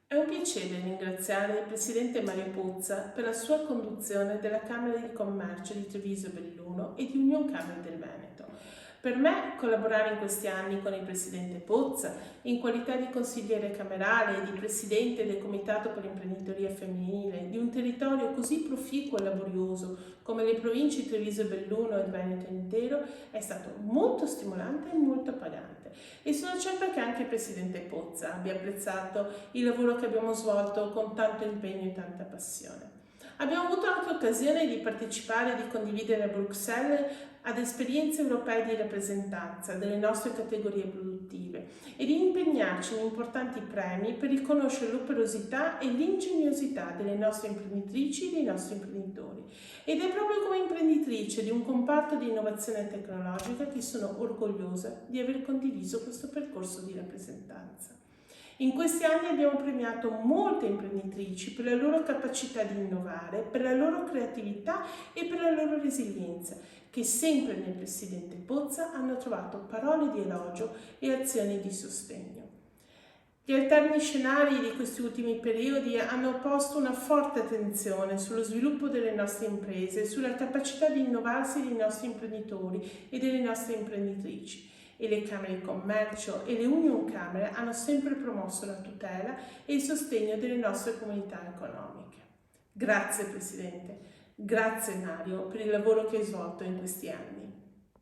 È un piacere ringraziare il Presidente Mario Pozza per la sua conduzione della Camera di Commercio di Treviso Belluno e di Union Camere del Veneto. Per me, collaborare in questi anni con il Presidente Pozza, in qualità di consigliere camerale e di Presidente del Comitato per l'Imprenditoria Femminile di un territorio così proficuo e laborioso come le province di Treviso Belluno e il Veneto intero, è stato molto stimolante e molto appagante. E sono certa che anche il Presidente Pozza abbia apprezzato il lavoro che abbiamo svolto con tanto impegno e tanta passione. Abbiamo avuto anche occasione di partecipare e di condividere a Bruxelles ad esperienze europee di rappresentanza delle nostre categorie produttive e di impegnarci in importanti premi per riconoscere l'operosità e l'ingegnosità delle nostre imprenditrici e dei nostri imprenditori. Ed è proprio come imprenditrice di un comparto di innovazione tecnologica che sono orgogliosa di aver condiviso questo percorso di rappresentanza. In questi anni abbiamo premiato molte imprenditrici per la loro capacità di innovare, per la loro creatività e per la loro resilienza, che sempre nel Presidente Pozza hanno trovato parole di elogio e azioni di sostegno. Gli alterni scenari di questi ultimi periodi hanno posto una forte attenzione sullo sviluppo delle nostre imprese, sulla capacità di innovarsi dei nostri imprenditori e delle nostre imprenditrici. E le Camere di Commercio e le Union Camere hanno sempre promosso la tutela e il sostegno delle nostre comunità economiche. Grazie Presidente, grazie Mario per il lavoro che hai svolto in questi anni.